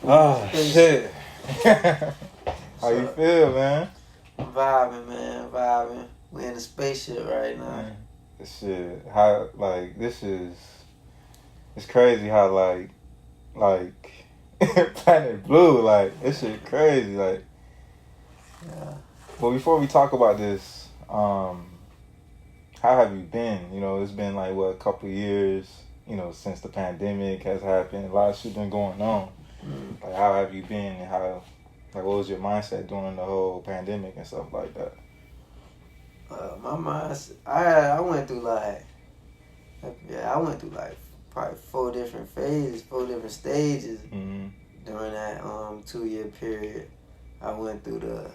Oh, shit. How you feel, man? Vibing, man. Vibing. We in a spaceship right now. Man, this shit, how, like, it's crazy how, like, Planet Blue, like, this shit crazy, like. Yeah. Well, before we talk about this, how have you been? You know, it's been, like, what, a couple of years, you know, since the pandemic has happened. A lot of shit been going on. Mm. Like, how have you been and how, like, what was your mindset during the whole pandemic and stuff like that? My mindset, I went through like probably 4 different phases, 4 different stages during that 2-year period. I went through the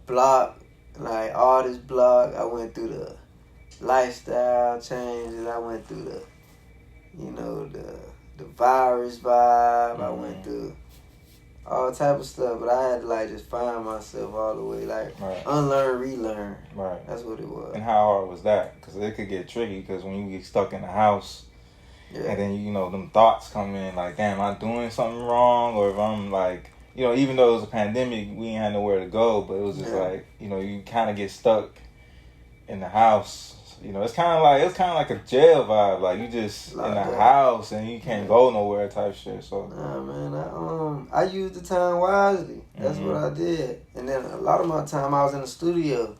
block, like artist block. I went through the lifestyle changes. I went through the, you know, the virus vibe. I went through all type of stuff, but I had to like just find myself all the way, like unlearn, relearn. Right. That's what it was. And how hard was that? Because it could get tricky. Because when you get stuck in the house, and then you know them thoughts come in, like, damn, am I doing something wrong? Or if I'm like, you know, even though it was a pandemic, we ain't had nowhere to go, but it was just like, you know, you kind of get stuck in the house. You know, it's kind of like a jail vibe. Like, you just in the house and you can't go nowhere type shit. So nah, man, I used the time wisely. That's what I did. And then a lot of my time I was in the studio.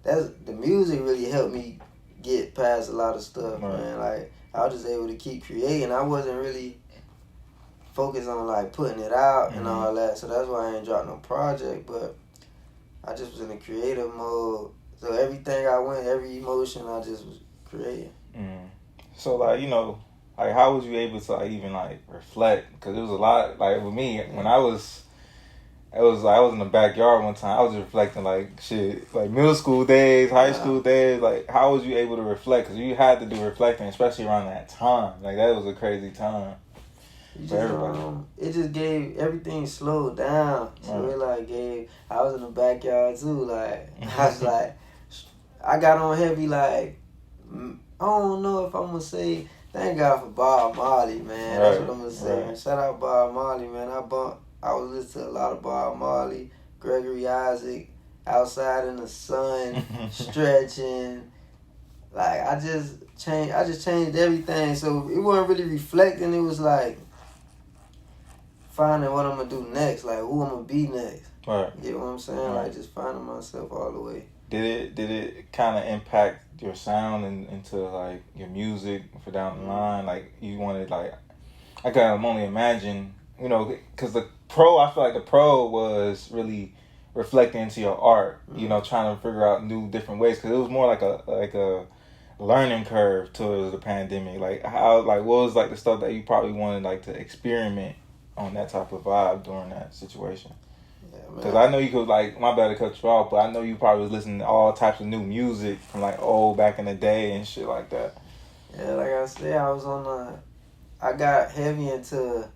The music really helped me get past a lot of stuff, man. Like, I was just able to keep creating. I wasn't really focused on like putting it out and all that. So that's why I ain't dropped no project. But I just was in a creative mode. So everything every emotion, I just was creating. So, like, you know, like, how was you able to, like, even, like, reflect? Because it was a lot, like, with me, when I was in the backyard one time, I was just reflecting, like, shit, like, middle school days, high school days. Like, how was you able to reflect? Because you had to do reflecting, especially around that time. Like, that was a crazy time for everybody. It just gave everything slowed down. So it, like, I was in the backyard, too. Like, I was like, I got on heavy, like, I don't know if I'm going to say, thank God for Bob Marley, man. That's what I'm going to say. Man. Shout out Bob Marley, man. I was listening to a lot of Bob Marley, Gregory Isaac, Outside in the Sun, Stretching. Like, I just changed everything. So it wasn't really reflecting. It was like finding what I'm going to do next, like who I'm going to be next. Right. You know what I'm saying? Like, just finding myself all the way. Did it kind of impact your sound and into, like, your music for down the line? Like, you wanted, like, I can only imagine, you know, because I feel like the pro was really reflecting into your art, you know, trying to figure out new different ways, because it was more like a learning curve towards the pandemic. Like, what was, like, the stuff that you probably wanted, like, to experiment on that type of vibe during that situation? Because I know you could, like, my bad to cut you off, but I know you probably was listening to all types of new music from, like, old back in the day and shit like that. Yeah, like I said, I got heavy into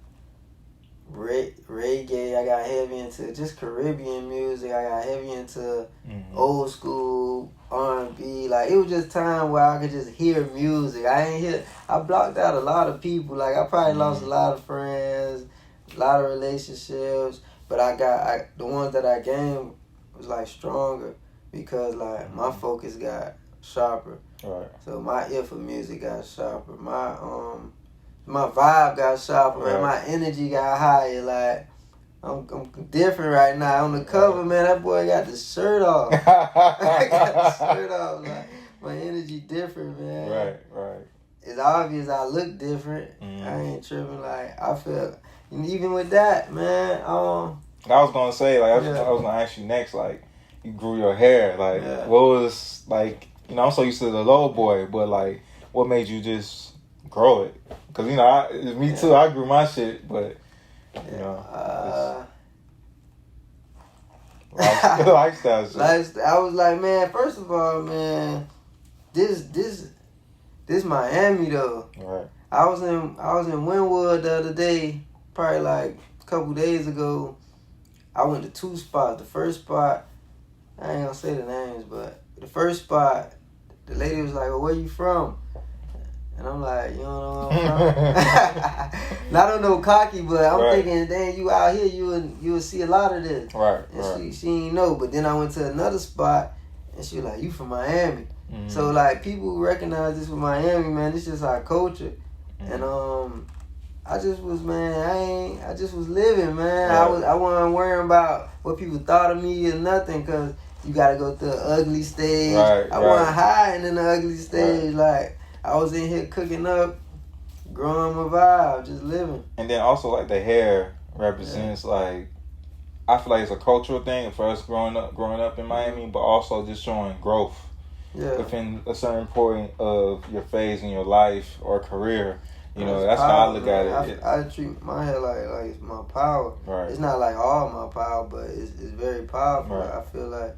reggae. I got heavy into just Caribbean music. I got heavy into old school R&B. Like, it was just time where I could just hear music. I blocked out a lot of people. Like, I probably lost a lot of friends, a lot of relationships. But the ones that I gained was, like, stronger because, like, my focus got sharper. Right. So my ear for music got sharper. My vibe got sharper, and my energy got higher. Like, I'm different right now. On the cover, man, that boy got the shirt off. I got the shirt off. Like, my energy different, man. Right. It's obvious I look different. I ain't tripping. Like, I feel... And even with that, man, I was gonna say, like, I was gonna ask you next, like, you grew your hair, like, what was, like, you know, I'm so used to the low boy, but, like, what made you just grow it? Because, you know, me too, I grew my shit, but, you know, lifestyle shit. I was like, man, first of all, man, this Miami though. Right. I was in Wynwood the other day. Probably like a couple days ago, I went to 2 spots. The first spot, I ain't gonna say the names, but the first spot, the lady was like, well, where you from? And I'm like, you don't know where I'm from? Not on no cocky, but I'm Right. thinking, dang, you out here, you will see a lot of this. Right. And she ain't know. But then I went to another spot, and she was like, you from Miami. Mm-hmm. So, like, people recognize this from Miami, man. It's just our culture. Mm-hmm. And, I just was, man, I just was living, man. Right. I wasn't worrying about what people thought of me or nothing, because you got to go through the ugly stage. Right, I wasn't hiding in the ugly stage. Like, I was in here cooking up, growing my vibe, just living. And then also, like, the hair represents, like, I feel like it's a cultural thing for us growing up in Miami, but also just showing growth within a certain point of your phase in your life or career. You know, that's power, how I look man. at it. I treat my hair like it's my power. Right. It's not like all my power, but it's very powerful. Right. I feel like,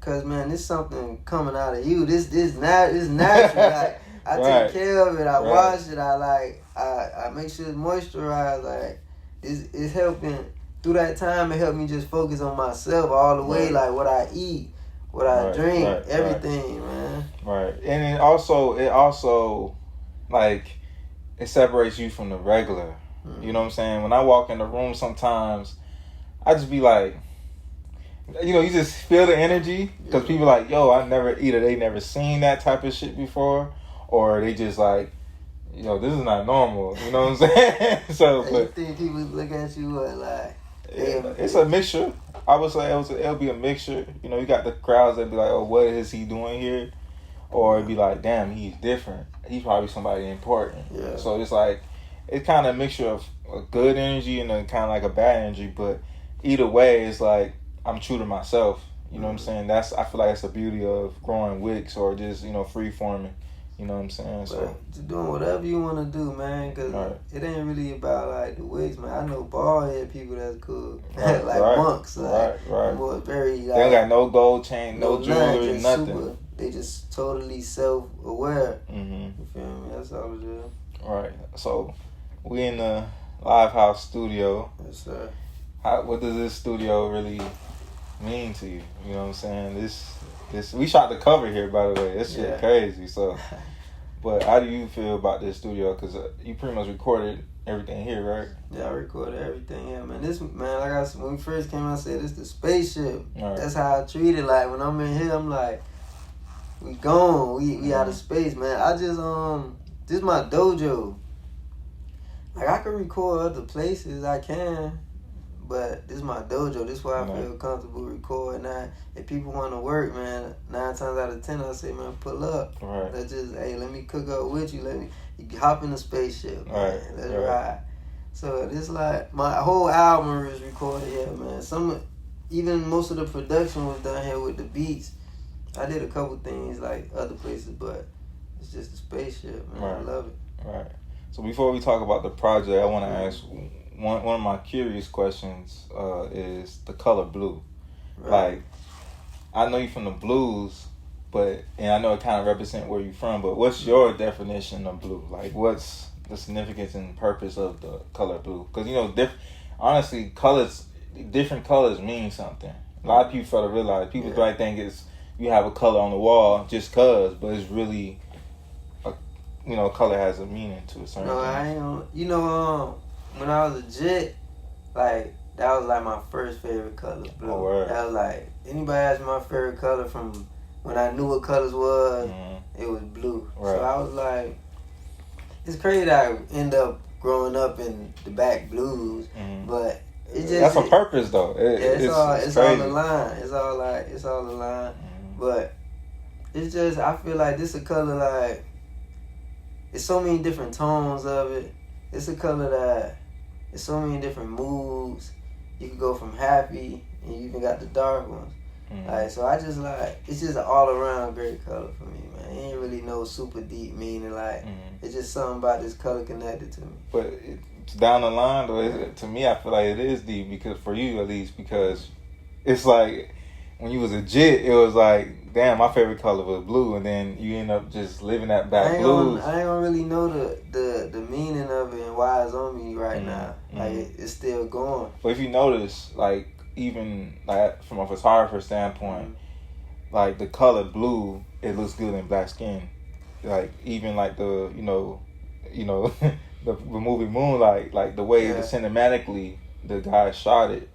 cause man, it's something coming out of you. This natural. Like, I take care of it. I wash it. I make sure it's moisturized. Like, it's helping. Through that time, it helped me just focus on myself all the way. Like what I eat, what I drink, everything, man. Right. And it also like, it separates you from the regular. Mm-hmm. You know what I'm saying? When I walk in the room sometimes, I just be like, you know, you just feel the energy. Because people like, yo, they never seen that type of shit before. Or they just like, you know, this is not normal. You know what I'm saying? So, you think people look at you like... It's a mixture. I would say it'll be a mixture. You know, you got the crowds that be like, oh, what is he doing here? Or it'd be like, damn, he's different. He's probably somebody important. Yeah. So it's like, it's kind of a mixture of a good energy and a kind of like a bad energy. But either way, it's like, I'm true to myself. You know what I'm saying? I feel like that's the beauty of growing wigs or just, you know, free forming. You know what I'm saying? So just doing whatever you want to do, man, because it ain't really about like the wigs, man. I know bald head people that's cool, like monks, like more very. Like, they don't got no gold chain, no jewelry, nothing. Super, they just totally self-aware. Mm-hmm. You feel me? That's all it is. Right. So we in the Live House studio. Yes, sir. What does this studio really mean to you? You know what I'm saying? This we shot the cover here, by the way. This shit crazy. So, but how do you feel about this studio? Because you pretty much recorded everything here, right? Yeah, I recorded everything here, man. This, man, like I said, when we first came out, I said, this the spaceship. Right. That's how I treat it. Like, when I'm in here, I'm like, we gone. We out of space, man. I just, this is my dojo. Like, I can record other places, I can. But this is my dojo. This is where I feel comfortable recording. If people want to work, man, 9 times out of 10, I say, man, pull up. Right. Let's just, let me cook up with you. You hop in the spaceship, man. Let's ride. So this like my whole album was recorded here, man. Even most of the production was done here with the beats. I did a couple things like other places, but it's just a spaceship, man. I love it. Right. So before we talk about the project, I want to ask. One of my curious questions is the color blue. Right. Like, I know you from the blues, and I know it kind of represents where you're from, but what's your definition of blue? Like, what's the significance and purpose of the color blue? Because, you know, honestly, different colors mean something. A lot of people fail to realize. People might think you have a color on the wall just cause, but it's really, color has a meaning to a certain thing. I ain't when I was legit, like, that was like my first favorite color, blue. Oh, word. That was like, anybody asked me my favorite color from when I knew what colors was, it was blue. Right. So I was like, it's crazy that I end up growing up in the back blues, but it just... That's a purpose, though. It's all the line. It's all the line. But it's just, I feel like this a color like, it's so many different tones of it. It's a color that... There's so many different moods. You can go from happy, and you even got the dark ones. Like, so I just like, it's just an all around great color for me, man. It ain't really no super deep meaning. Like, it's just something about this color connected to me. But it's down the line, though. To me, I feel like it is deep because for you at least, because it's like when you was a jit, it was like, damn, my favorite color was blue, and then you end up just living that back blues. I ain't gonna really know the meaning of it and why it's on me right now. Like, it's still going. But if you notice, like, even like from a photographer standpoint, like the color blue, it looks good in black skin. Like even like the the movie Moonlight, like the way the cinematically the guy shot it,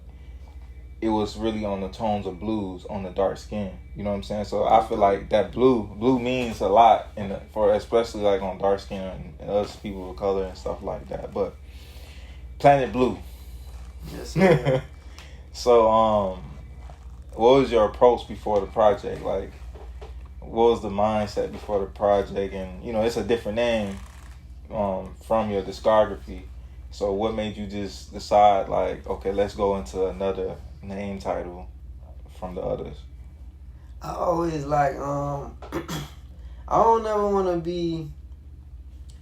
it was really on the tones of blues on the dark skin. You know what I'm saying? So I feel like that blue means a lot for especially like on dark skin and us people of color and stuff like that. But Planet Blue. Yes, sir. So what was your approach before the project? Like, what was the mindset before the project? And it's a different name from your discography. So what made you just decide like, okay, let's go into another name title from the others? I always like I don't ever want to be.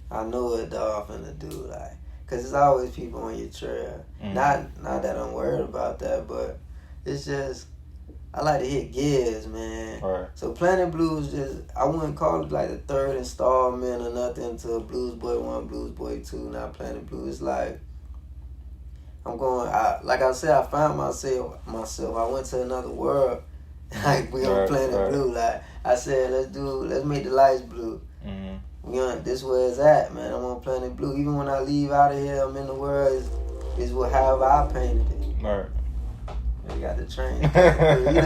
I know what dog finna do, like, cause there's always people on your trail. Not that I'm worried about that, but it's just I like to hit gears, man. Right. So Planet Blues I wouldn't call it like the third installment or nothing to Blues Boy 1, Blues Boy 2, not Planet Blues. It's like like I said, I found myself. I went to another world. Like we on Planet Blue. Like I said, let's make the lights blue. This where it's at, man. I'm on Planet Blue. Even when I leave out of here, I'm in the world. Is however I painted it. Right. You got the train.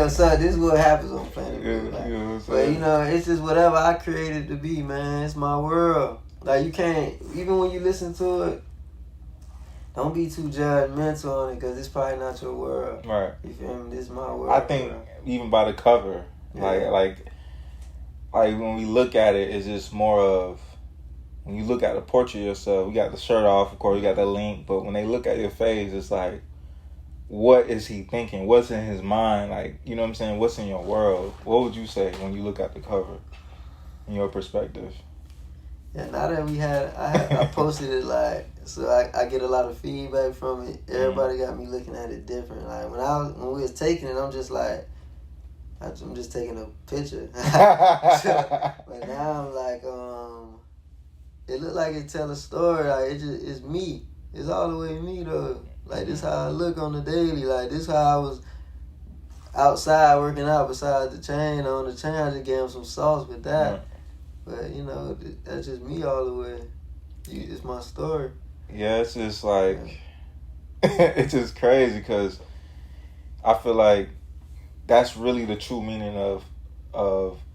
So this is what happens on Planet Blue. Like, but it's just whatever I created to be, man. It's my world. Like you can't, even when you listen to it, don't be too judgmental on it because it's probably not your world. Right. You feel me? This is my world. I think even by the cover, like when we look at it, it's just more of, when you look at the portrait of yourself, you got the shirt off, of course, you got the link, but when they look at your face, it's like, what is he thinking? What's in his mind? Like, you know what I'm saying? What's in your world? What would you say when you look at the cover, in your perspective? Yeah, now that I posted it, like, so I get a lot of feedback from it. Everybody got me looking at it different. Like when we was taking it, I'm just like, I'm just taking a picture. But now I'm like, it look like it tell a story. Like it's me. It's all the way me though. Like this how I look on the daily. Like this how I was outside working out beside the chain. On the chain, I just gave him some sauce with that. But that's just me all the way. It's my story. Yeah, it's just like it's just crazy because I feel like that's really the true meaning of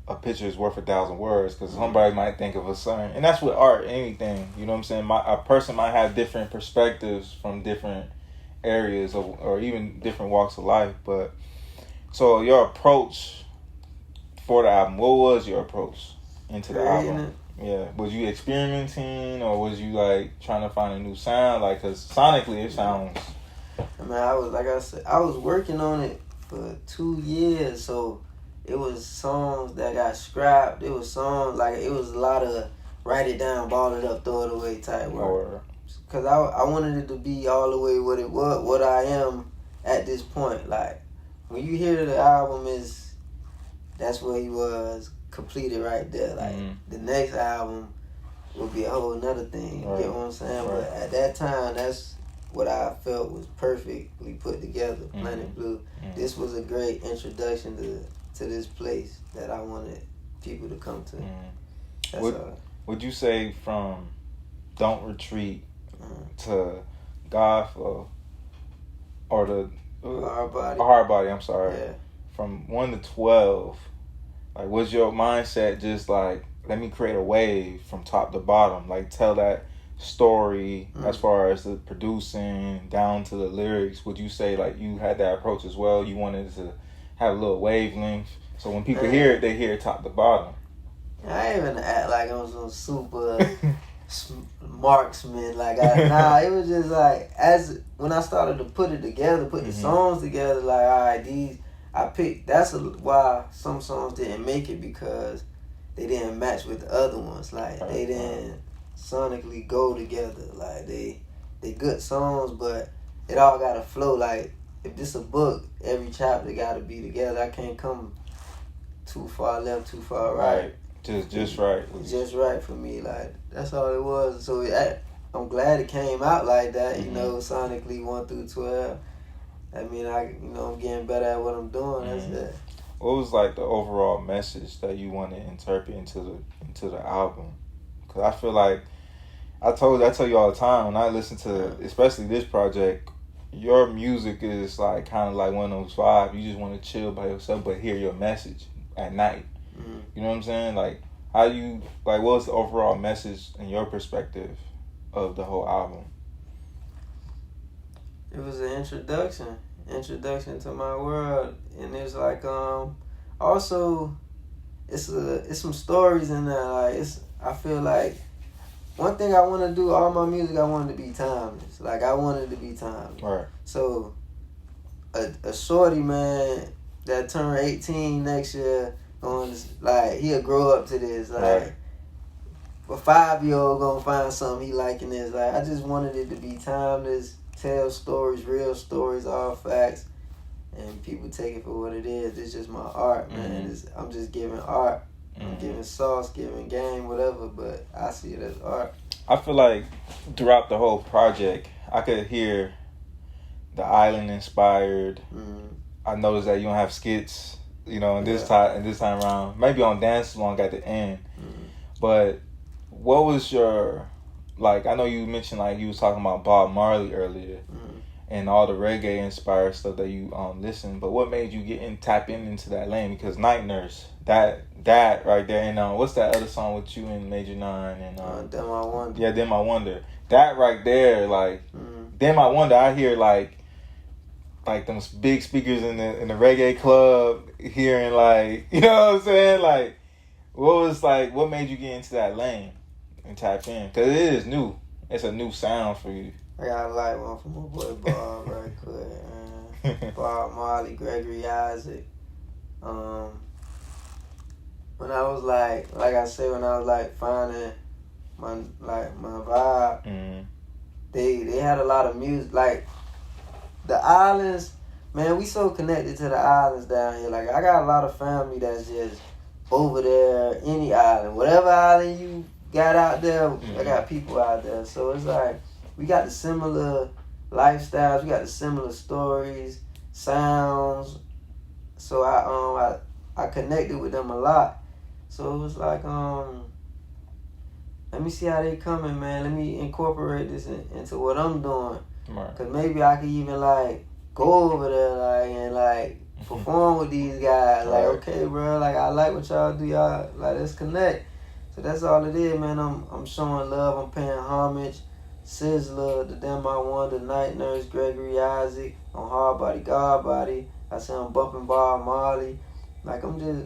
a picture is worth 1,000 words, because somebody might think of a certain, and that's with art, anything, you know what I'm saying? A person might have different perspectives from different areas or even different walks of life. But so your approach for the album, what was your approach into the album? Yeah, was you experimenting or was you like trying to find a new sound? Like, cause sonically it sounds. I mean, I was working on it for 2 years, so it was songs that got scrapped. It was songs it was a lot of write it down, ball it up, throw it away type work. Cause I wanted it to be all the way what I am at this point. Like when you hear the album that's where he was completed right there. Like the next album would be a whole nother thing. You get what I'm saying? Right. But at that time, that's what I felt was perfectly put together. Planet Blue. This was a great introduction to this place that I wanted people to come to. That's all. Would you say from Don't Retreat to God Flow or the Hard Body, I'm sorry. Yeah. From 1 to 12, like, was your mindset just like, let me create a wave from top to bottom, like tell that story as far as the producing down to the lyrics? Would you say like you had that approach as well? You wanted to have a little wavelength, so when people hear it, they hear it top to bottom? I ain't even act like I'm some super marksman. Like it was just like when I started to put it together, put the songs together. Like, all right, I picked. That's why some songs didn't make it, because they didn't match with the other ones. Like they didn't sonically go together. Like they good songs, but it all gotta flow. Like if this a book, every chapter gotta be together. I can't come too far left, too far right. Just right. Just right for me. Like that's all it was. So I'm glad it came out like that. Sonically 1 through 12. I mean, I'm getting better at what I'm doing. That's it. What was like the overall message that you want to interpret into the album? Because I feel like I tell you all the time when I listen to, especially this project, your music is like kind of like one of those vibes. You just want to chill by yourself, but hear your message at night. Mm-hmm. You know what I'm saying? Like, how you like? What's the overall message in your perspective of the whole album? It was an introduction to my world, and it's like also it's some stories in there. Like I feel like one thing I want to do, all my music, I want it to be timeless. Like I want it to be timeless. Right. So a shorty, man, that turned 18 next year, like he'll grow up to this. Like right. A 5-year-old gonna find something he liking this. Like I just wanted it to be timeless, tell stories, real stories, all facts, and people take it for what it is. It's just my art, man. I'm just giving art. I'm giving sauce, giving game, whatever, but I see it as art. I feel like throughout the whole project, I could hear the island inspired. I noticed that you don't have skits, you know, and this time around. Maybe on Dance Along at the end. But what was your, like, I know you mentioned like you was talking about Bob Marley earlier and all the reggae inspired stuff that you listened, but what made you tap into that lane? Because Night Nurse, that right there, and what's that other song with you and Major 9 and Them I Wonder. Yeah, Them I Wonder. That right there, like Them I Wonder, I hear like them big speakers in the reggae club, hearing like, you know what I'm saying? Like, what made you get into that lane and tap in? Because it is new. It's a new sound for you. I got a light one from my boy Bob right quick. Bob Marley, Gregory Isaac. When I was like I said, when I was like finding my vibe, they had a lot of music. Like the islands, man, we so connected to the islands down here. Like I got a lot of family that's just over there, any island, whatever island you got out there, I got people out there. So it's like we got the similar lifestyles, we got the similar stories, sounds. So I connected with them a lot. So it was like let me see how they coming, man. Let me incorporate this into what I'm doing. Right. Cause maybe I could even like go over there like and like perform with these guys. Like, okay, bro, like I like what y'all do, y'all like let's connect. So that's all it is, man. I'm showing love, I'm paying homage. Sizzler, the Them I Wonder, Night Nurse, Gregory Isaac, on Hard Body, God Body. I say I'm bumping Bob Marley. Like I'm just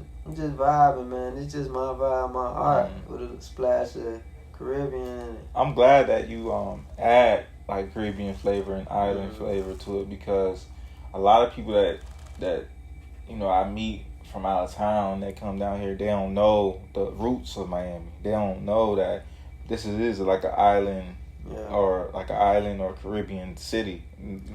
vibing, man. It's just my vibe, my art with a splash of Caribbean in it. I'm glad that you add like Caribbean flavor and island flavor to it, because a lot of people that you know I meet from out of town that come down here, they don't know the roots of Miami. They don't know that this is like an island. Yeah. Or like an island or Caribbean city.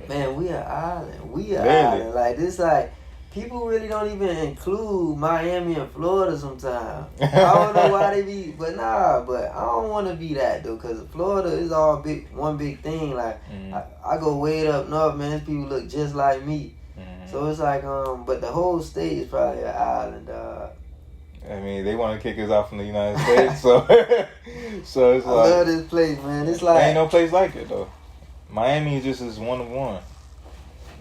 Man, we an island. Island. Like this, like people really don't even include Miami and Florida sometimes. I don't know why they be, but I don't want to be that though, cause Florida is all one big thing. Like I go way up north, man. People look just like me. So it's like but the whole state is probably an island, dog. I mean, they want to kick us out from the United States, so it's like I love this place, man. It's like ain't no place like it though. Miami just is one of one.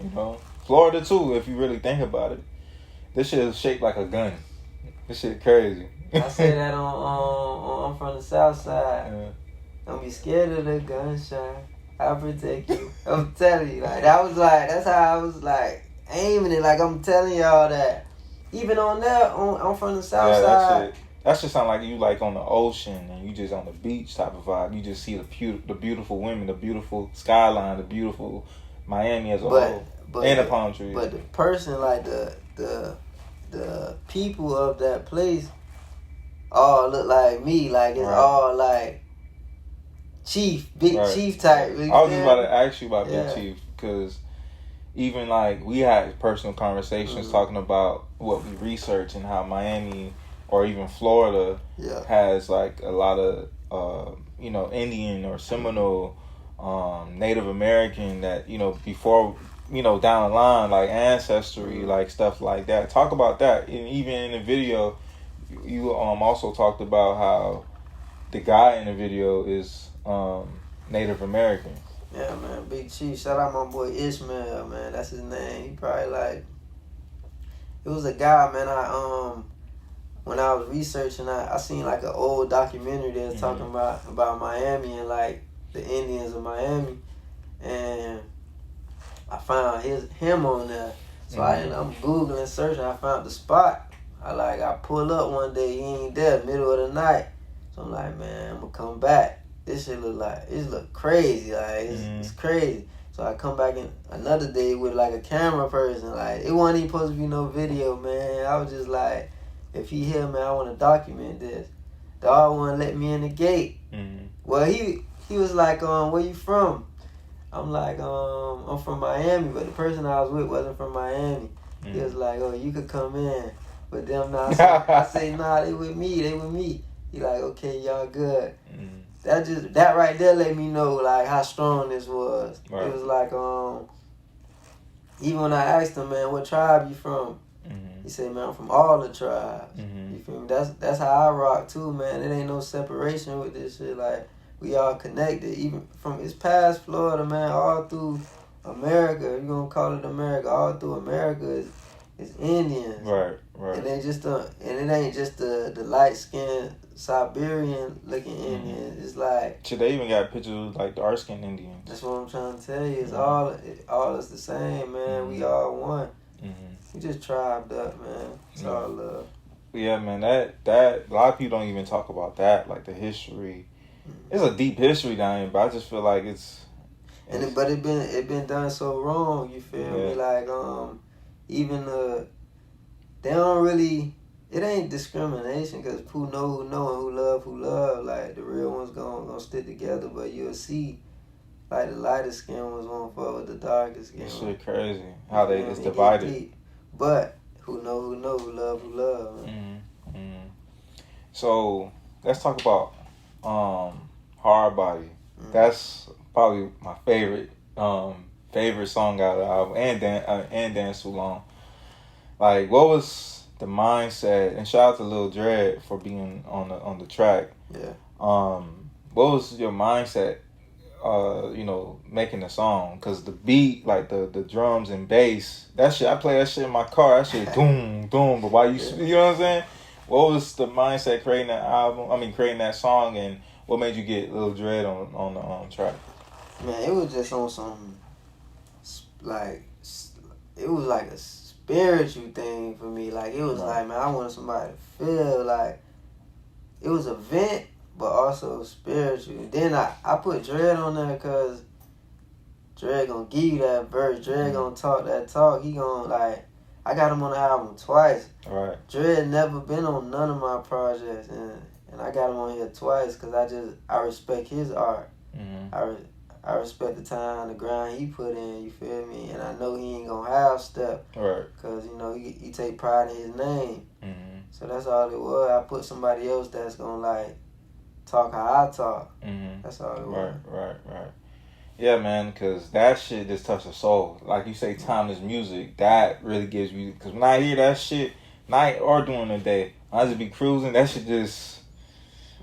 You know, Florida too. If you really think about it, this shit is shaped like a gun. This shit crazy. I say that on I'm from the South Side. Yeah. Don't be scared of the gunshot. I'll protect you. I'm telling you, like that's how I was like aiming it. Like I'm telling y'all that. Even on there, I'm from the South Side. That should sound like you like on the ocean and you just on the beach type of vibe. You just see the beautiful women, the beautiful skyline, the beautiful Miami as a whole, and the palm trees. But the person, like the people of that place, all look like me. Like it's all like big chief type. I was just about to ask you about Big Chief, because even like we had personal conversations talking about what we research and how Miami or even Florida has like a lot of Indian or Seminole, Native American that before down the line, like ancestry, like stuff like that. Talk about that. And even in the video, you also talked about how the guy in the video is Native Americans. Yeah, man, Big Chief. Shout out my boy Ishmael, man. That's his name. He probably like. It was a guy, man. When I was researching, I seen like an old documentary that was talking about Miami and like the Indians of Miami, and I found him on there. So I'm googling, searching. I found the spot. I pull up one day. He ain't there, middle of the night. So I'm like, man, I'm gonna come back. This shit look crazy. Like it's crazy. So I come back in another day with like a camera person. Like it wasn't even supposed to be no video, man. I was just like, if he here, man, I want to document this. Dog wouldn't let me in the gate. Well, he was like, where you from? I'm like, I'm from Miami, but the person I was with wasn't from Miami. He was like, oh, you could come in. But them now, I say, nah, they with me. He like, okay, y'all good. That right there let me know like how strong this was. Right. It was like, even when I asked him, man, what tribe you from? He said, man, I'm from all the tribes. You feel me? That's how I rock too, man. It ain't no separation with this shit. Like, we all connected, even from it's past Florida, man, all through America. You're gonna call it America, all through America is Indians. Right. And it ain't just the light skinned Siberian looking Indians. It's like shit, they even got pictures of like dark skinned Indians. That's what I'm trying to tell you. It's all is the same, man. We all one. We just tribed up, man. It's all love. Yeah, man. That a lot of people don't even talk about that, like the history. It's a deep history down here, but I just feel like but it been done so wrong. You feel me? Like even they don't really. It ain't discrimination because who know and who love. Like the real ones gonna stick together, but you'll see. Like the lighter skin ones won't fuck with the darker skin. That shit crazy. How it's divided. But who know, who love. So let's talk about Hard Body. That's probably my favorite song out of the album, and Dance Too Long. Like, what was the mindset? And shout out to Lil Dread for being on the track. Yeah. What was your mindset? Making the song, because the beat, like the drums and bass, that shit, I play that shit in my car. That shit, doom, doom. But why you know what I'm saying? What was the mindset creating that album? I mean, creating that song, and what made you get Lil Dread on the track? Man, it was just on some like it was like a spiritual thing for me. Like it was like, man, I wanted somebody to feel like it was a vent, but also spiritual. Then I put Dread on there because Dread gonna give you that verse. Dread gonna talk that talk. He gonna like. I got him on the album twice. Right. Dread never been on none of my projects, and I got him on here twice because I respect his art. I respect the time, the grind he put in. You feel me? And I know he ain't gonna half step. Right. Cause he take pride in his name. So that's all it was. I put somebody else that's gonna like talk how I talk. That's all it was. Right. Yeah, man, because that shit just touched the soul. Like you say, timeless music, that really gives you... Because when I hear that shit, night or during the day, when I just be cruising, that shit just...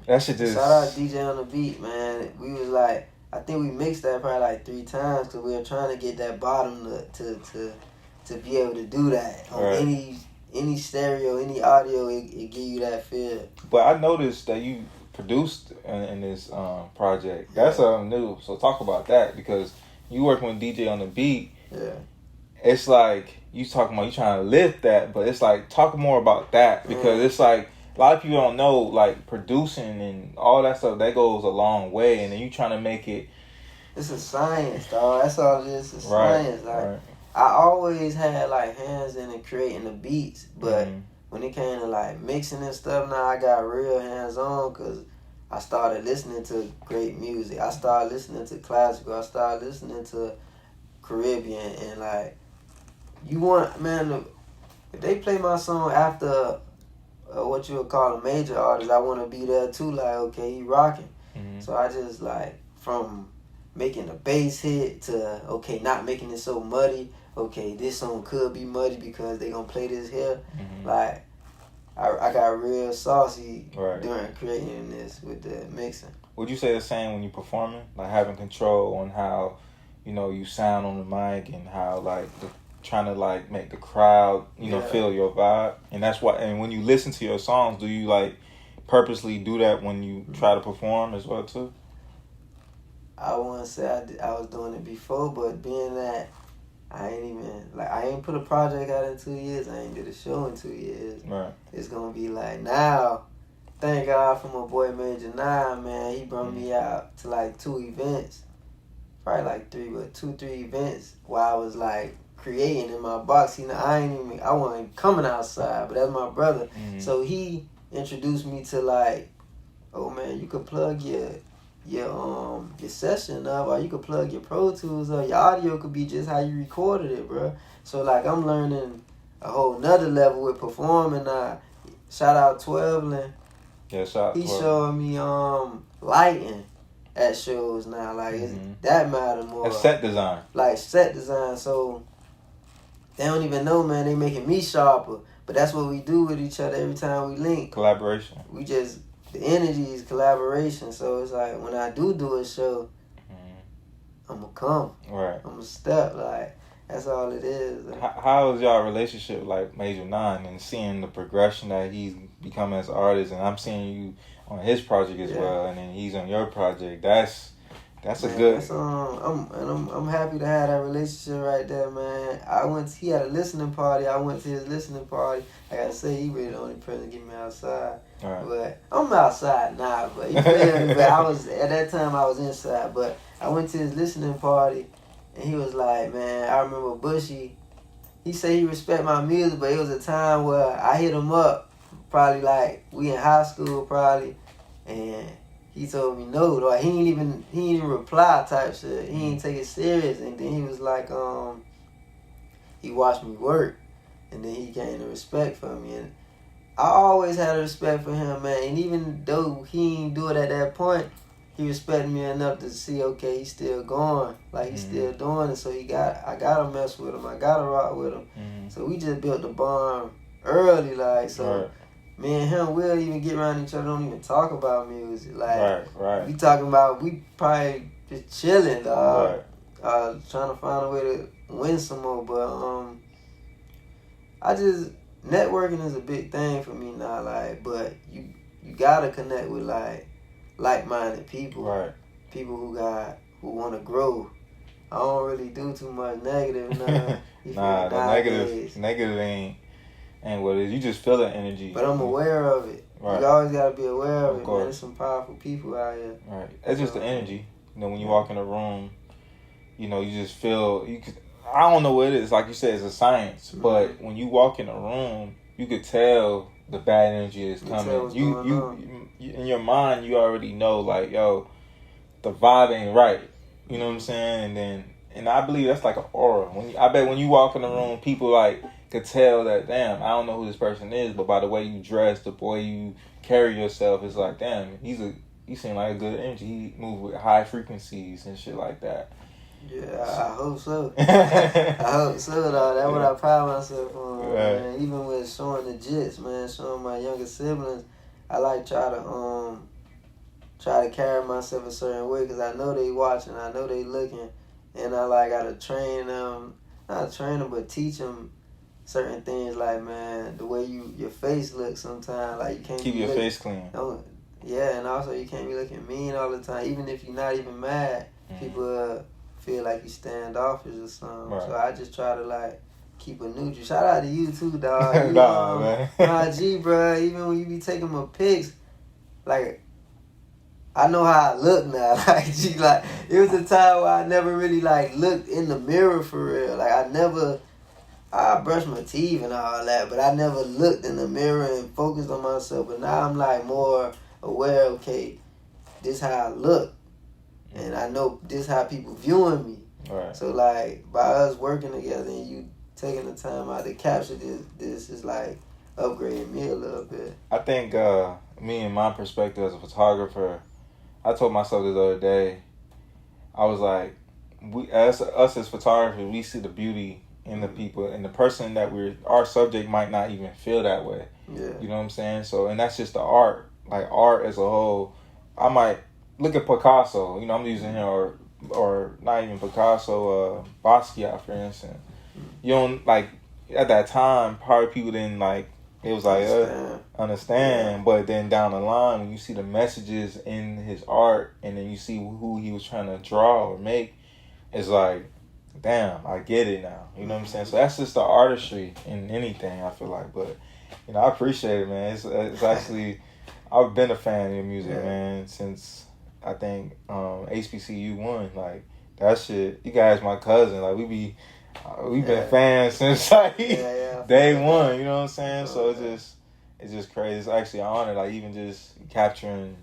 Shout out DJ on the beat, man. We was like... I think we mixed that probably like 3 times because we were trying to get that bottom to be able to do that. On any stereo, any audio, it give you that feel. But I noticed that you... produced in this project. That's new. So talk about that, because you working with DJ on the beat. Yeah. It's like you talking about you trying to lift that, but it's like talk more about that, because it's like a lot of people don't know, like producing and all that stuff, that goes a long way, and then you trying to make it. It's a science, dog. That's all it is. It's science. Like I always had like hands in creating the beats, but. When it came to like mixing and stuff, now I got real hands on because I started listening to great music. I started listening to classical. I started listening to Caribbean, and like you want, man, if they play my song after what you would call a major artist, I want to be there too. Like, okay, he rocking. So I just like from making a bass hit to okay, not making it so muddy. Okay, this song could be muddy because they gonna play this here. Like, I got real saucy during creating this with the mixing. would you say the same when you performing? Like having control on how, you sound on the mic and how like trying to like make the crowd, feel your vibe. And that's why. And when you listen to your songs, do you like purposely do that when you try to perform as well too? I wouldn't say I was doing it before, but being that I ain't put a project out in 2 years. I ain't did a show in 2 years. Right. It's gonna be like now. Thank God for my boy Major 9, man. He brought me out to like 2 events, probably like 3, but 2, 3 events while I was like creating in my box. I wasn't coming outside, but that's my brother. Mm-hmm. So he introduced me to like, oh man, you could plug your session up, or you could plug your Pro Tools up. Your audio could be just how you recorded it, bro. So like I'm learning a whole nother level with performing. Shout out Twelveland. Yeah, shout out. He showing me lighting at shows now. Like that matter more. That's set design. Like set design. So they don't even know, man. They making me sharper. But that's what we do with each other every time we link. Collaboration. The energy is collaboration. So it's like when I do a show, I'm going to come. Right. I'm going to step. Like, that's all it is. Like, how is y'all relationship like Major 9 and seeing the progression that he's become as an artist, and I'm seeing you on his project as well, and then he's on your project. That's a good. I'm happy to have that relationship right there, man. He had a listening party. I went to his listening party. I gotta say, he really the only person to get me outside. Right. But I'm outside now. But you feel me? But at that time I was inside. But I went to his listening party, and he was like, man, I remember Bushy. He said he respect my music, but it was a time where I hit him up, probably like we in high school probably, and he told me no, though. He ain't even reply type shit. He ain't take it serious. And then he was like, he watched me work, and then he gained the respect for me. And I always had a respect for him, man. And even though he ain't do it at that point, he respected me enough to see, okay, he's still going. Like, he's still doing it. So I gotta mess with him. I gotta rock with him. So we just built the bond early, like, so. Right. Me and him, we'll even get around each other, don't even talk about music. Like, right. We probably just chilling, dog. Right. Trying to find a way to win some more. But networking is a big thing for me now, like, but you gotta connect with like-minded people. Right. People who wanna grow. I don't really do too much negative now. Nah, the negative ain't what it is. You just feel the energy. But I'm aware of it. Right. You always gotta be aware of it, man. There's some powerful people out here. Right. It's just the energy. When you walk in a room, you just feel I don't know what it is. Like you said, it's a science. But when you walk in a room, you could tell the bad energy is coming. You in your mind, you already know, like, yo, the vibe ain't right. You know what I'm saying? And I believe that's like an aura. I bet when you walk in the room, people could tell that, damn, I don't know who this person is, but by the way you dress, the way you carry yourself, it's like, damn, he seem like a good energy. He move with high frequencies and shit like that. Yeah, I hope so. I hope so, though. That's what I pride myself on, man. Even with showing the jits, man, showing my younger siblings, I try to carry myself a certain way, because I know they watching, I know they looking, and I gotta train them, not train them, but teach them certain things, like, man, the way your face looks sometimes, like, you can't keep your face clean. Yeah, and also you can't be looking mean all the time. Even if you're not even mad, people feel like you standoffish or something. Right. So I just try to keep a neutral. Shout out to you too, dog. You, man. Nah, G, bro. Even when you be taking my pics, I know how I look now. It was a time where I never really looked in the mirror for real. I brushed my teeth and all that, but I never looked in the mirror and focused on myself. But now I'm more aware, okay, this how I look. And I know this how people viewing me. Right. So by us working together and you taking the time out to capture this is upgrading me a little bit. I think me and my perspective as a photographer, I told myself this other day, I was like, us as photographers, we see the beauty in the people, and the person that our subject might not even feel that way. Yeah. You know what I'm saying? So, and that's just the art. Art as a whole, I might look at Picasso. You know, I'm using him or not even Picasso. Basquiat, for instance. You don't like at that time. Probably people didn't like. It was like understand, Yeah. but then down the line, when you see the messages in his art, and then you see who he was trying to draw or make, it's like, damn, I get it now. You know what I'm saying? So that's just the artistry in anything, I feel like. But I appreciate it, man. It's actually, I've been a fan of your music, man, since I think HBCU 1. Like that shit. You guys, my cousin. Like we've been fans since like day one. You know what I'm saying? So it's just crazy. It's actually an honor. Like even just capturing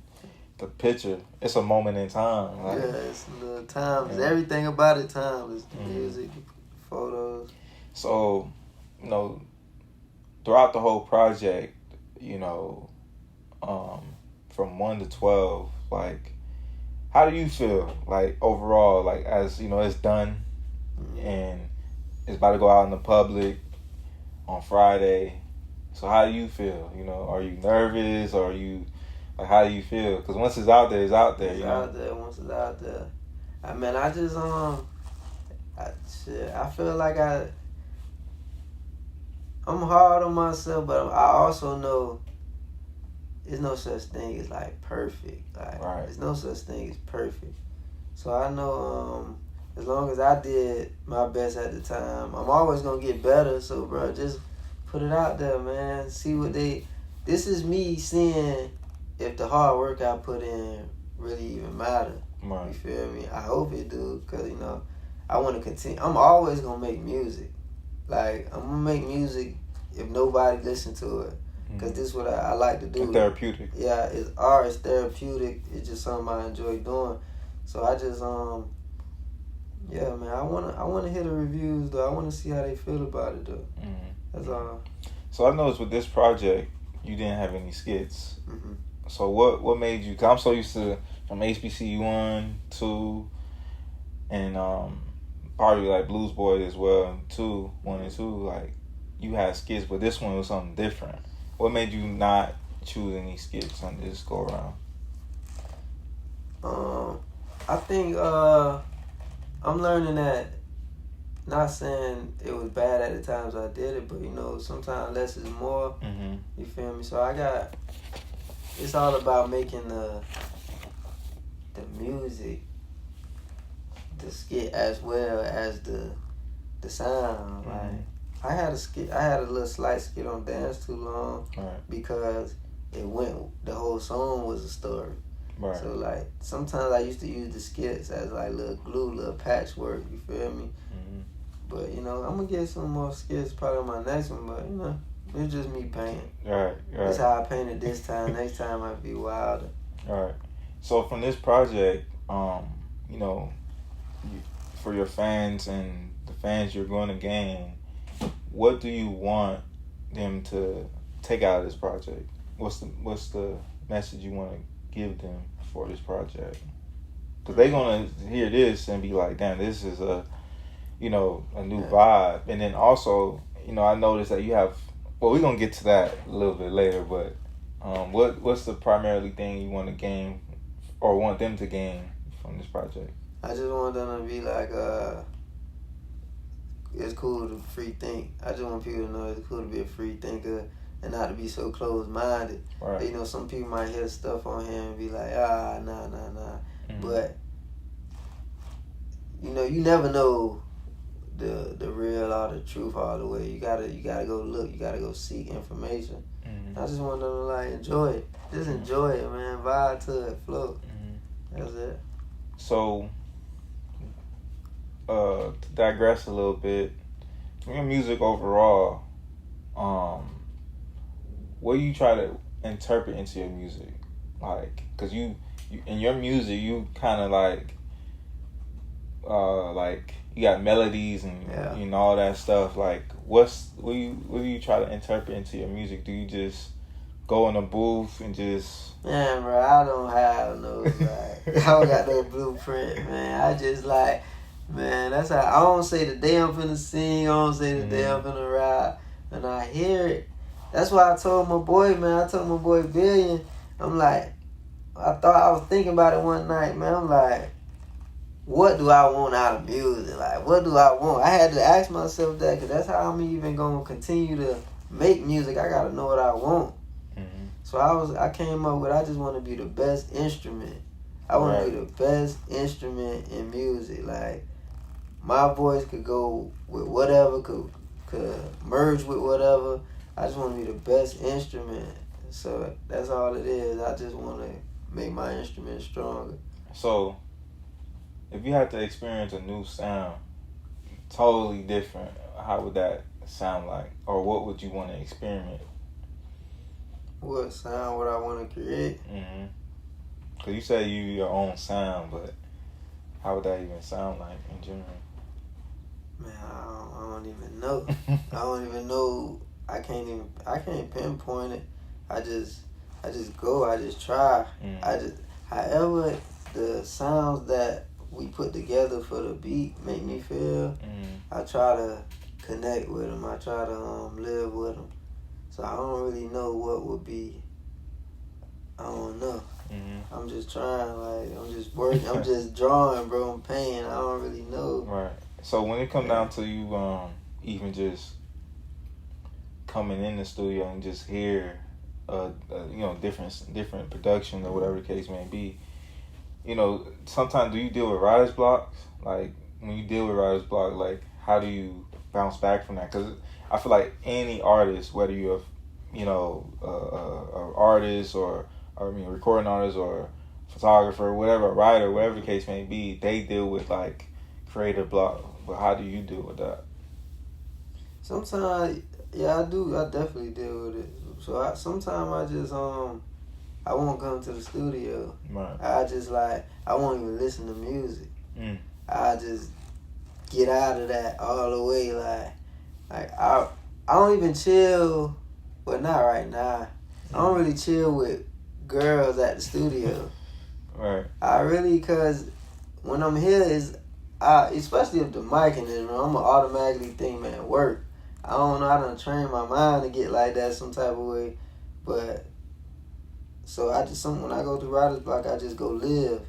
the picture. It's a moment in time. Like, it's the time. It's everything about it. Time is the music, photos. So, throughout the whole project, from 1 to 12, like, how do you feel? Like overall, like as it's done, and it's about to go out in the public on Friday. So how do you feel? Are you nervous, or are you like, how do you feel? Because once it's out there, it's out there. It's out there. Once it's out there, I mean, I just I feel like I'm hard on myself, but I also know there's no such thing as like perfect. Like there's no such thing as perfect. So I know as long as I did my best at the time, I'm always gonna get better. So bro, just put it out there, man. See what this is me seeing if the hard work I put in really even matter. Right. You feel me? I hope it do, cause I want to continue. I'm always gonna make music. Like I'm gonna make music if nobody listen to it, cause this is what I like to do. It's therapeutic. Yeah, it's art. It's therapeutic. It's just something I enjoy doing. So I just yeah, man. I wanna hear the reviews though. I wanna see how they feel about it though. That's all. So I noticed with this project, you didn't have any skits. So what made you? Cause I'm so used to from HBCU 1, 2, and probably like Blues Boy as well, 1 and 2. Like you had skits, but this one was something different. What made you not choose any skits on this go around? I think I'm learning that. Not saying it was bad at the times I did it, but sometimes less is more. You feel me? So it's all about making the music, the skit as well as the sound. Like I had a little slight skit on Dance Too Long because the whole song was a story. Right. So like sometimes I used to use the skits as like little glue, little patchwork. You feel me? But I'm gonna get some more skits probably on my next one. But it's just me painting. Right. That's how I painted this time. Next time might be wilder. Right. So from this project, for your fans and the fans you're going to gain, what do you want them to take out of this project? What's the message you want to give them for this project? Because they're gonna hear this and be like, "Damn, this is a new vibe." And then also, I noticed that you have. Well, we're gonna get to that a little bit later, but what's the primarily thing you want to gain or want them to gain from this project? I just want them to be like, it's cool to free think. I just want people to know it's cool to be a free thinker and not to be so closed-minded. Right. Some people might hear stuff on here and be like, nah. But, you never know the real or the truth all the way. You gotta go look. You gotta go seek information. I just want them to like enjoy it. Just enjoy it, man. Vibe to it, flow. That's it. So, to digress a little bit, your music overall, what do you try to interpret into your music? Like, cause you in your music, you kind of like you got melodies and all that stuff. Like, what do you try to interpret into your music? Do you just go in a booth and just? Man, bro, I don't have no I don't got no blueprint, man. I just like, man, that's how I don't say the day I'm finna sing. I don't say the day I'm finna rap, and I hear it. That's why I told my boy, man. I told my boy Billion, I'm like, I was thinking about it one night, man. I'm like, what do I want out of music? Like, what do I want? I had to ask myself that, because that's how I'm even going to continue to make music. I got to know what I want. Mm-hmm. So I came up with, I just want to be the best instrument. I want to be the best instrument in music. Like, my voice could go with whatever, could merge with whatever. I just want to be the best instrument. So that's all it is. I just want to make my instrument stronger. So, if you had to experience a new sound, totally different, how would that sound like? Or what would you want to experiment? What sound would I want to create? Mm-hmm. Because you say you your own sound, but how would that even sound like in general? Man, I don't even know. I don't even know. I can't pinpoint it. I just go. I just try. However the sounds that we put together for the beat make me feel. I try to connect with them. I try to live with them. So I don't really know what would be. I don't know. I'm just trying. Like, I'm just working. I'm just drawing, bro. I'm painting. I don't really know. Right. So when it come down to you, even just coming in the studio and just hear, different production or whatever the case may be, sometimes do you deal with writer's blocks? Like, when you deal with writer's block, like, how do you bounce back from that? Because I feel like any artist, whether you're, a artist or recording artist or photographer, whatever, a writer, whatever the case may be, they deal with, like, creative block. But how do you deal with that? Sometimes, yeah, I do. I definitely deal with it. So sometimes I just I won't come to the studio. Right. I won't even listen to music. I just get out of that all the way. Like I don't even chill. Well, not right now. I don't really chill with girls at the studio. Right. Cause when I'm here especially if the mic in this room, I'm gonna automatically think, man, work. I don't know, I done train my mind to get like that some type of way. But, so when I go through writer's block, I just go live.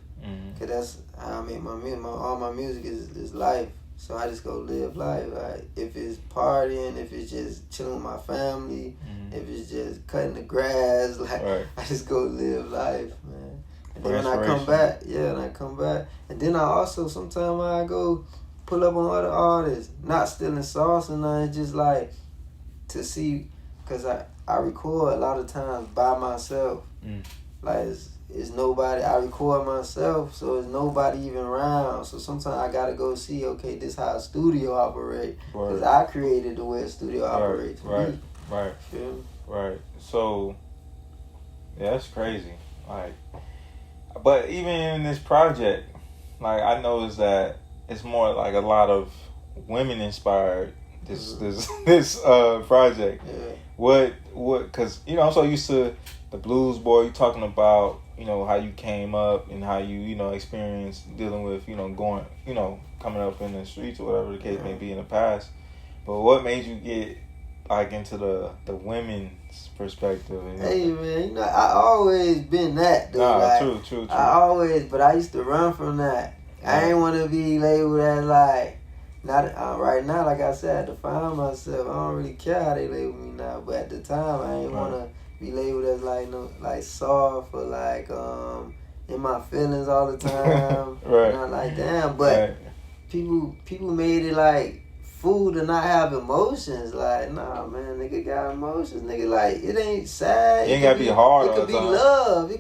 Cause that's how I make my music. All my music is life. So I just go live life. Like, if it's partying, if it's just chilling with my family, if it's just cutting the grass, like, right. I just go live life, man. And then when I come back, and then I also, sometimes I go pull up on other artists, not stealing sauce and nothing, just like to see, because I record a lot of times by myself. Like, it's nobody, I record myself, so it's nobody even around. So sometimes I gotta go see, okay, this how a studio operate, because I created the way a studio operates. Right. Feel me? Right. So, yeah, that's crazy. Like, but even in this project, like, I noticed that it's more like a lot of women inspired. This project. Yeah. What? Because I'm so used to the Blues Boy. You talking about how you came up and how you experienced dealing with going coming up in the streets or whatever the case may be in the past. But what made you get like into the women's perspective? Hey man, I always been that dude. True. But I used to run from that. I ain't want to be labeled as like, not right now, like I said, I define myself. I don't really care how they label me now, but at the time I ain't want to be labeled as like soft or like in my feelings all the time. Right. Not like damn, but people made it like food to not have emotions. Like, nah, man, nigga got emotions. Nigga, like, it ain't sad. It ain't gotta be hard. It could be love.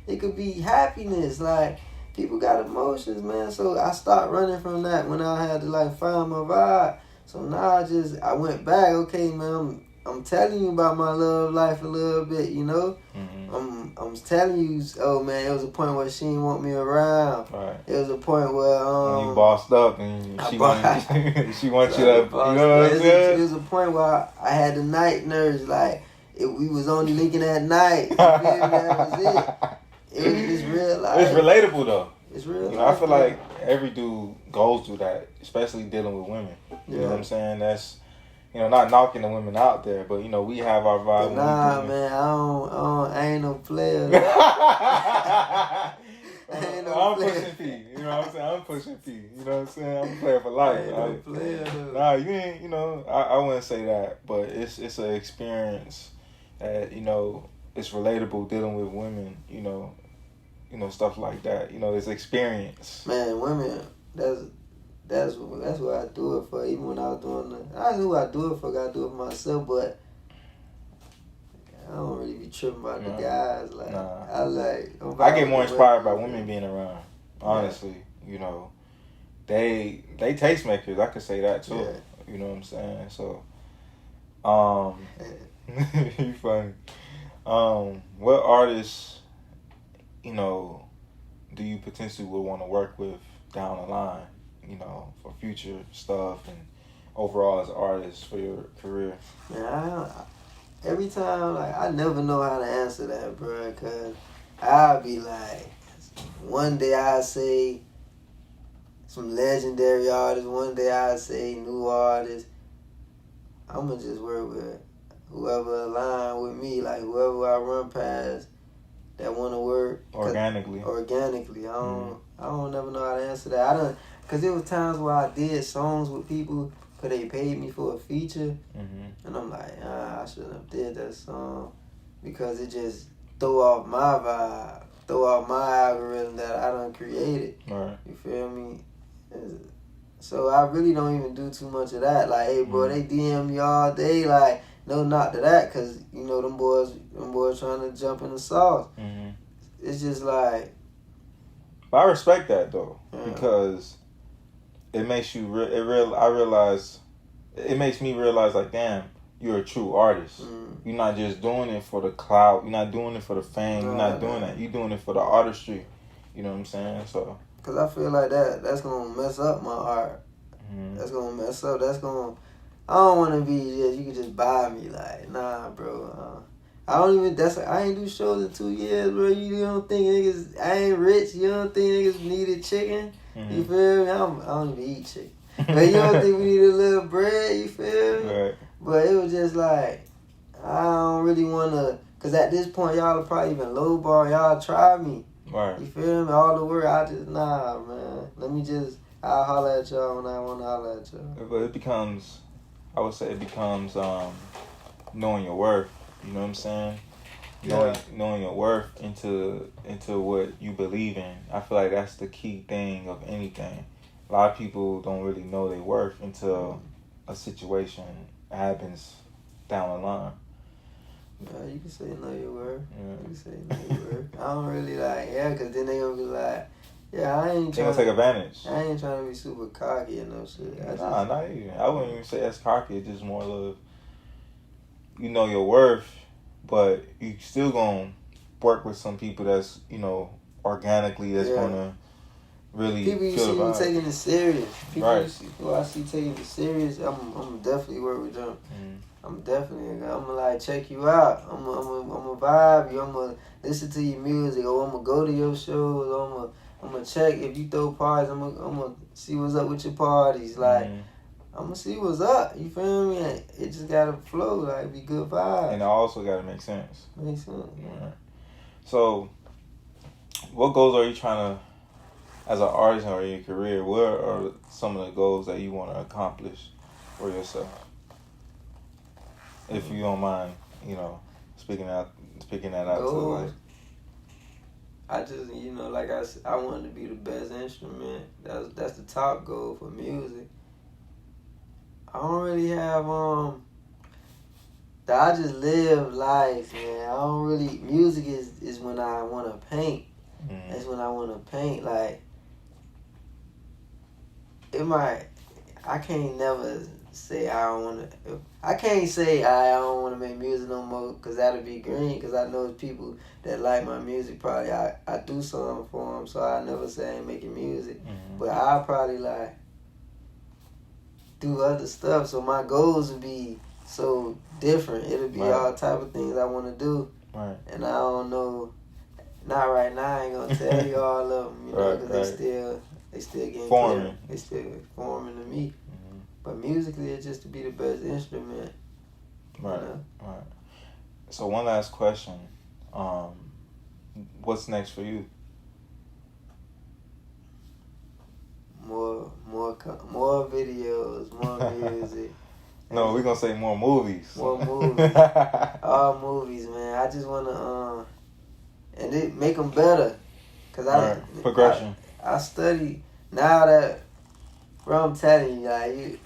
It could be happiness. Like, people got emotions, man. So I stopped running from that when I had to like find my vibe. So now I went back. Okay, man, I'm telling you about my love life a little bit. I'm telling you. Oh man, it was a point where she didn't want me around. Right. It was a point where when you bossed up and she wants you to. What I'm saying? It was a point where I had the night nerves. Like, we was only linking at night. You feel me? That was it. It's real life. It's relatable though. It's real life. I feel like every dude goes through that, especially dealing with women. You know what I'm saying? You know, not knocking the women out there, but you know, we have our vibe. But nah, man, I ain't no player. I'm pushing P. You know what I'm saying? I'm pushing P. You know what I'm saying? I'm a player for life. I ain't no player though. Nah, you ain't. You know, I wouldn't say that, but it's an experience that, you know, it's relatable dealing with women. You know, stuff like that. You know, it's experience. Man, women. That's what I do it for. Even when I was doing I knew I do it for. Gotta do it for myself, but I don't really be tripping about the guys. Like, nah. I get more inspired by women being around. Honestly, you know, they tastemakers. I could say that too. Yeah. You know what I'm saying? So, you funny. What artists, you know, do you potentially would want to work with down the line? You know, for future stuff and overall as artists for your career. Man, every time, like, I never know how to answer that, bro, because I'll be like, one day I say some legendary artists, one day I say new artists. I'm going to just work with whoever align with me, like whoever I run past that want to work. Organically. I don't never know how to answer that. Because there was times where I did songs with people because they paid me for a feature. Mm-hmm. And I'm like, I shouldn't have did that song because it just throw off my vibe, throw off my algorithm that I done created. Right. You feel me? So I really don't even do too much of that. Like, hey, bro, they DM me all day. Like, no, not to that because, you know, them boys trying to jump in the sauce. Mm-hmm. It's just like... But I respect that, though, because... It makes you it makes me realize, like, damn, you're a true artist. You're not just doing it for the clout. You're not doing it for the fame. You're not doing that. You're doing it for the artistry. You know what I'm saying? So, because I feel like that's gonna mess up my art. That's gonna mess up. I don't want to be you can just buy me. Like, nah, bro. I ain't do shows in 2 years, bro. You don't think niggas, I ain't rich. You don't think niggas needed chicken? You feel me? I don't even eat chicken. But you don't think we need a little bread? You feel me? Right. But it was just like, I don't really want to, because at this point, y'all are probably even lowball. Y'all try me. Right. You feel me? All the work, nah, man. I'll holler at y'all when I want to holler at y'all. But I would say it becomes knowing your worth. You know what I'm saying? Knowing your worth into what you believe in. I feel like that's the key thing of anything. A lot of people don't really know their worth until a situation happens down the line. Yeah, you can say know your worth. Yeah. You can say know your worth. I don't really because then they gonna be like, I ain't trying to take advantage. I ain't trying to be super cocky and no shit. Not even. I wouldn't even say that's cocky. It's just more of, you know your worth, but you still gonna work with some people that's, you know, organically that's gonna really people you feel see you taking it serious. People I see taking it serious, I'm definitely work with them. I'm gonna like check you out. I'm gonna vibe you. I'm gonna listen to your music, or I'm gonna go to your shows. Or I'm gonna check if you throw parties. I'm gonna see what's up with your parties. Like, I'm gonna see what's up. You feel me? It just gotta flow. Like, be good vibes. And it also gotta make sense. Makes sense. Yeah. So, what goals are you trying to, as an artist or in your career? What are some of the goals that you want to accomplish for yourself? If you don't mind, you know, speaking that out to life. I just, you know, like I said, I wanted to be the best instrument. That's the top goal for music. I don't really have I just live life, man. I don't really. Music is when I want to paint. That's when I want to paint. Like, I can't never say I don't want to. I can't say I don't want to make music no more, because that'll be green. Because I know people that like my music. Probably I do something for them, so I never say I ain't making music. But I'll probably like do other stuff. So my goals would be so different. It'll be all type of things I want to do. Right. And I don't know. Not right now. I ain't gonna tell you all of them. You know, because they still getting forming. They still forming to me. But musically, it's just to be the best instrument. Right. You know? Right. So one last question. What's next for you? More videos, more music. No, we're gonna say more movies. More movies. All movies, man. I just wanna and it make them better. Cause progression. I study now that, bro. I'm telling you, like you.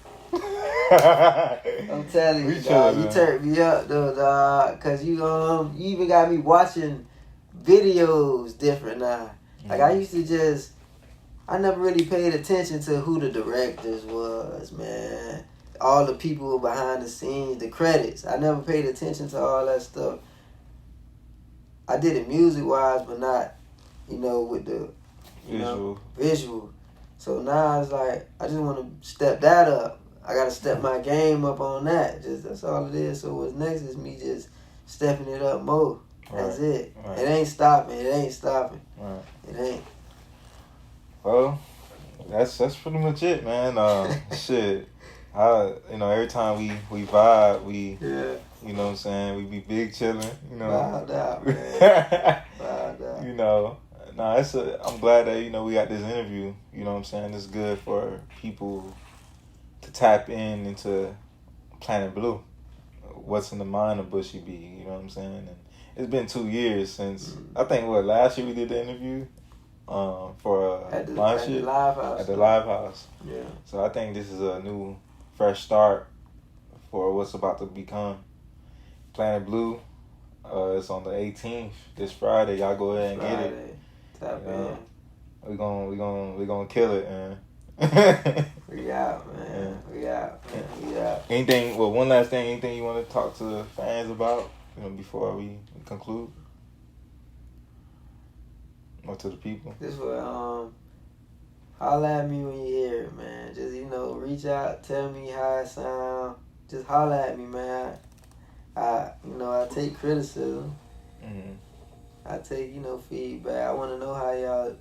I'm telling you, dog, you turned me up though, dog. Cause you even got me watching videos different now. Like I used to I never really paid attention to who the directors was, man. All the people behind the scenes, the credits. I never paid attention to all that stuff. I did it music wise, but not, with the visual. So now it's like I just want to step that up. I gotta step my game up on that. That's all it is. So what's next is me just stepping it up more. That's it. Right. It ain't stopping. Right. It ain't. Well, that's pretty much it, man. Shit. Every time we vibe, you know what I'm saying, we be big chilling, Vibed out, man. Vibed out. I'm glad that, we got this interview, you know what I'm saying. It's good for people to tap into Planet Blue. What's in the mind of Bushy B, you know what I'm saying? And it's been 2 years since, I think, last year we did the interview for at the live house. At the live house. Yeah. So I think this is a new, fresh start for what's about to become Planet Blue. It's on the 18th, this Friday. Y'all go ahead and get it. Tap in. We gonna kill it, man. We out, man. Yeah. We out. One last thing, anything you want to talk to the fans about, before we conclude? Or to the people? This way, holla at me when you hear it, man. Just, reach out, tell me how it sound. Just holla at me, man. I take criticism. Mm-hmm. I take, feedback. I want to know how y'all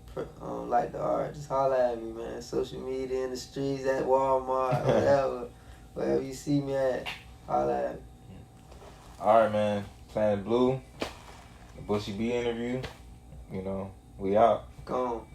like the art. Just holla at me, man. Social media, in the streets, at Walmart, whatever. Wherever you see me at, holla at me. All right, man. Planet Blue, the Bushy B interview. We out. Gone.